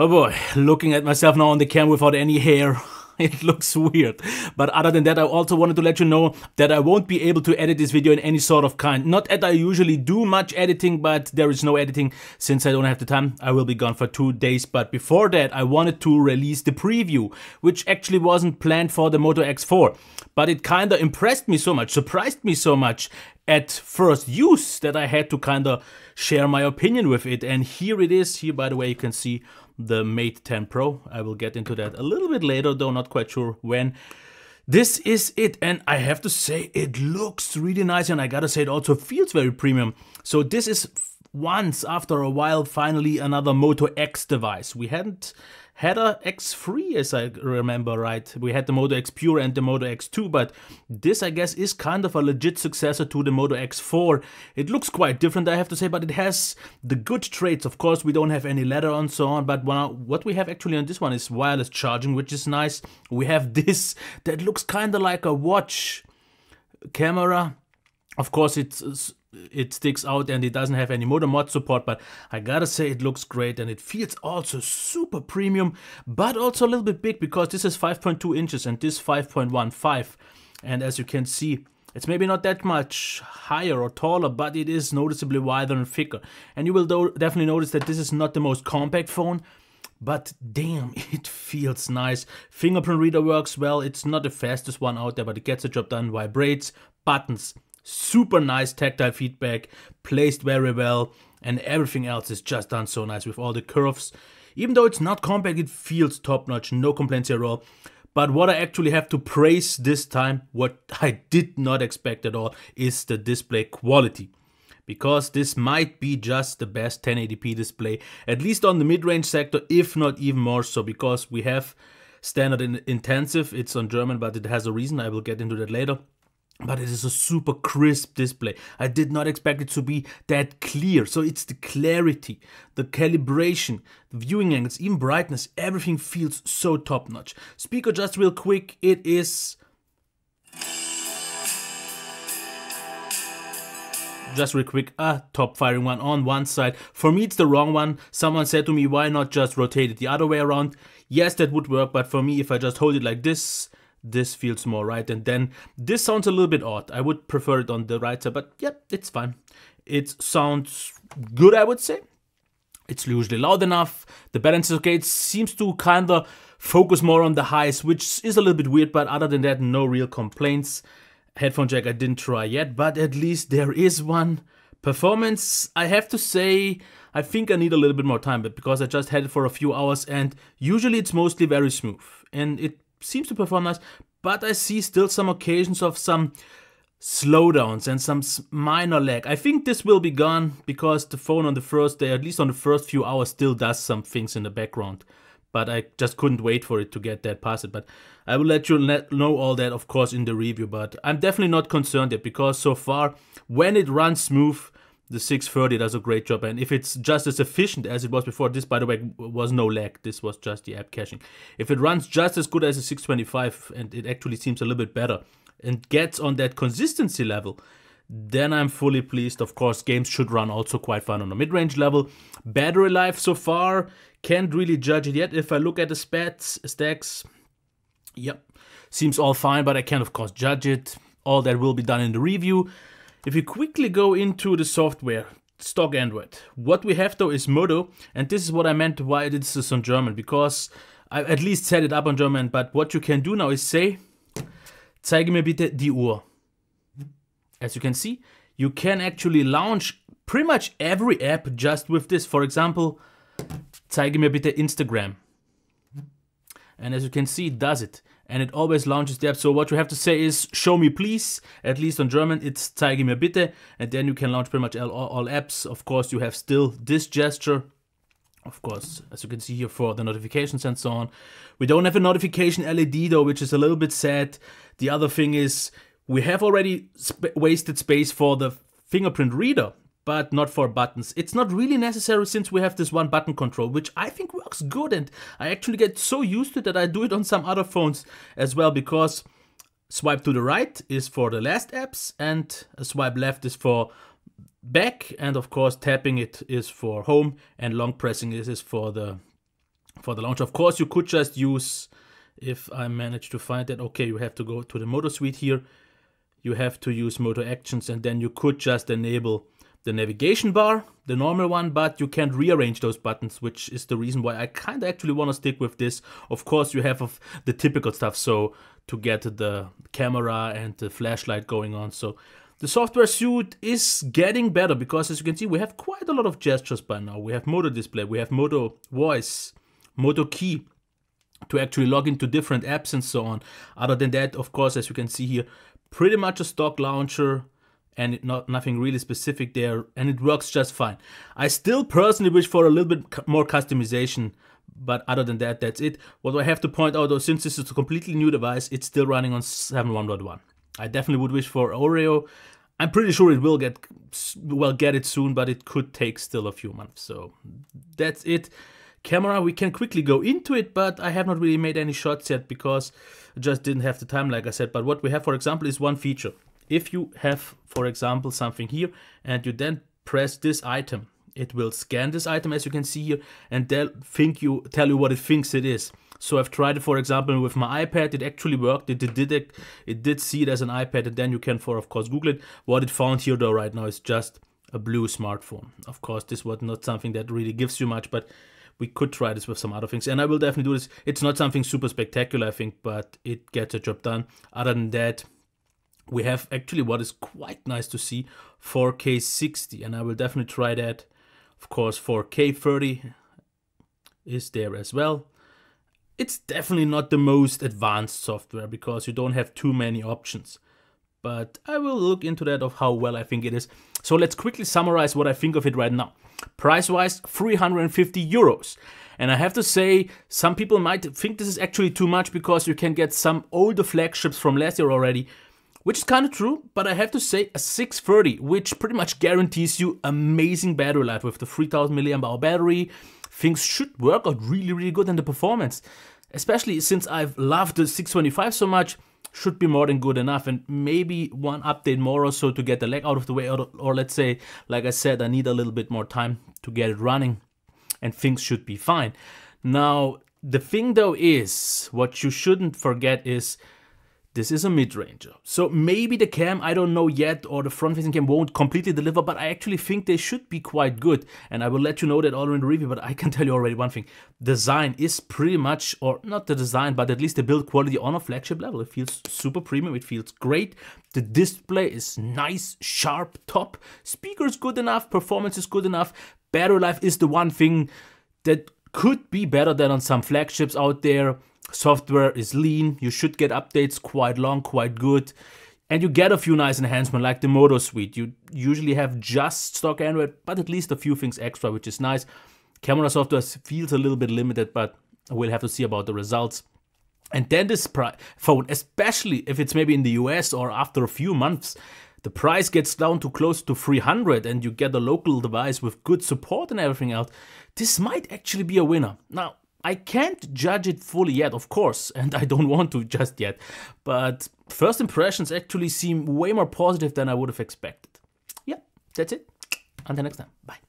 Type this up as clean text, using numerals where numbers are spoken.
Oh boy, looking at myself now on the camera without any hair, it looks weird. But other than that, I also wanted to let you know that I won't be able to edit this video in any sort of kind. Not that I usually do much editing, but there is no editing since I don't have the time. I will be gone for 2 days. But before that, I wanted to release the preview, which actually wasn't planned for the Moto X4. But it kind of impressed me so much, surprised me so much at first use that I had to kind of share my opinion with it. And here it is. Here, by the way, you can see the Mate 10 Pro. I will get into that a little bit later, though not quite sure when. This is it, and I have to say it looks really nice, and I gotta say it also feels very premium. So this is once after a while finally another Moto X device. We hadn't had a X3 as I remember right. We had the Moto X Pure and the Moto X2, but this I guess is kind of a legit successor to the Moto X4. It looks quite different, I have to say, but it has the good traits. Of course, we don't have any leather and so on, but what we have actually on this one is wireless charging, which is nice. We have this that looks kind of like a watch camera. Of course, it sticks out and it doesn't have any motor mod support, but I gotta say it looks great and it feels also super premium, but also a little bit big because this is 5.2 inches and this 5.15. And as you can see, it's maybe not that much higher or taller, but it is noticeably wider and thicker. And you will definitely notice that this is not the most compact phone, but damn, it feels nice. Fingerprint Reader works well. It's not the fastest one out there, but it gets the job done. Vibrates, buttons, super nice tactile feedback, placed very well, and everything else is just done so nice with all the curves. Even though it's not compact, it feels top-notch, no complaints here at all. But what I actually have to praise this time, what I did not expect at all, is the display quality. Because this might be just the best 1080p display, at least on the mid-range sector, if not even more so, because we have standard intensive. It's on German, but it has a reason. I will get into that later. But it is a super crisp display. I did not expect it to be that clear. So it's the clarity, the calibration, the viewing angles, even brightness, everything feels so top-notch. Speaker just real quick, it is just real quick, a top firing one on one side. For me, it's the wrong one. Someone said to me, why not just rotate it the other way around? Yes, that would work, but for me, if I just hold it like this feels more right, and then this sounds a little bit odd. I would prefer it on the right side, but yeah, it's fine. It sounds good, I would say. It's usually loud enough. The balance is okay. It seems to kind of focus more on the highs, which is a little bit weird, but other than that, no real complaints. Headphone jack I didn't try yet, but at least there is one. Performance, I have to say, I think I need a little bit more time, but because I just had it for a few hours, and usually it's mostly very smooth, and it seems to perform nice, but I see still some occasions of some slowdowns and some minor lag. I think this will be gone because the phone on the first day, at least on the first few hours, still does some things in the background. But I just couldn't wait for it to get that past it. But I will let you know all that, of course, in the review. But I'm definitely not concerned yet because so far, when it runs smooth, the 630 does a great job, and if it's just as efficient as it was before, this, by the way, was no lag, this was just the app caching. If it runs just as good as a 625, and it actually seems a little bit better, and gets on that consistency level, then I'm fully pleased. Of course, games should run also quite fine on a mid-range level. Battery life so far, can't really judge it yet. If I look at the stacks, yep, seems all fine, but I can't, of course, judge it. All that will be done in the review. If you quickly go into the software, stock Android, what we have though is Moto, and this is what I meant why this is on German, because I at least set it up on German, but what you can do now is say, zeige mir bitte die Uhr. As you can see, you can actually launch pretty much every app just with this. For example, zeige mir bitte Instagram. And as you can see, it does it. And it always launches the app. So what you have to say is, show me please. At least on German, it's zeige mir bitte. And then you can launch pretty much all apps. Of course, you have still this gesture. Of course, as you can see here for the notifications and so on. We don't have a notification LED though, which is a little bit sad. The other thing is, we have already wasted space for the fingerprint reader, but not for buttons. It's not really necessary since we have this one button control, which I think works good, and I actually get so used to it that I do it on some other phones as well, because swipe to the right is for the last apps and a swipe left is for back, and of course tapping it is for home, and long pressing is for the for the launcher. Of course, you could just use, if I manage to find that, okay, you have to go to the Moto suite here. You have to use Moto Actions, and then you could just enable the navigation bar, the normal one, but you can't rearrange those buttons, which is the reason why I kind of actually want to stick with this. Of course, you have the typical stuff, so to get the camera and the flashlight going on. So the software suite is getting better because, as you can see, we have quite a lot of gestures by now. We have Moto Display, we have Moto Voice, Moto Key to actually log into different apps and so on. Other than that, of course, as you can see here, pretty much a stock launcher and nothing really specific there, and it works just fine. I still personally wish for a little bit more customization, but other than that, that's it. What I have to point out though, since this is a completely new device, it's still running on 7.1.1. I definitely would wish for Oreo. I'm pretty sure it will get it soon, but it could take still a few months. So that's it. Camera, we can quickly go into it, but I have not really made any shots yet because I just didn't have the time, like I said. But what we have, for example, is one feature. If you have, for example, something here and you then press this item, it will scan this item, as you can see here, and tell you what it thinks it is. So I've tried it, for example, with my iPad. It actually worked. It did see it as an iPad, and then you can, of course, Google it. What it found here, though, right now is just a blue smartphone. Of course, this was not something that really gives you much, but we could try this with some other things, and I will definitely do this. It's not something super spectacular, I think, but it gets the job done. Other than that, we have actually what is quite nice to see, 4K 60, and I will definitely try that. Of course, 4K 30 is there as well. It's definitely not the most advanced software because you don't have too many options, but I will look into that of how well I think it is. So let's quickly summarize what I think of it right now. Price-wise, 350 euros. And I have to say, some people might think this is actually too much because you can get some older flagships from last year already, which is kind of true, but I have to say a 630, which pretty much guarantees you amazing battery life with the 3000 mAh battery. Things should work out really, really good in the performance. Especially since I've loved the 625 so much, should be more than good enough, and maybe one update more or so to get the lag out of the way, or let's say, like I said, I need a little bit more time to get it running, and things should be fine. Now, the thing though is, what you shouldn't forget is, this is a mid-ranger. So maybe the cam, I don't know yet, or the front-facing cam won't completely deliver, but I actually think they should be quite good. And I will let you know that all in the review, but I can tell you already one thing. Design is pretty much, or not the design, but at least the build quality on a flagship level. It feels super premium, it feels great. The display is nice, sharp, top. Speaker is good enough, performance is good enough. Battery life is the one thing that could be better than on some flagships out there. Software is lean, you should get updates quite long, quite good, and you get a few nice enhancements like the Moto suite. You usually have just stock Android, but at least a few things extra, which is nice. Camera software feels a little bit limited, but we'll have to see about the results. And then this phone, especially if it's maybe in the US or after a few months, the price gets down to close to 300 and you get a local device with good support and everything else. This might actually be a winner. Now, I can't judge it fully yet, of course, and I don't want to just yet, but first impressions actually seem way more positive than I would have expected. Yeah, that's it. Until next time. Bye.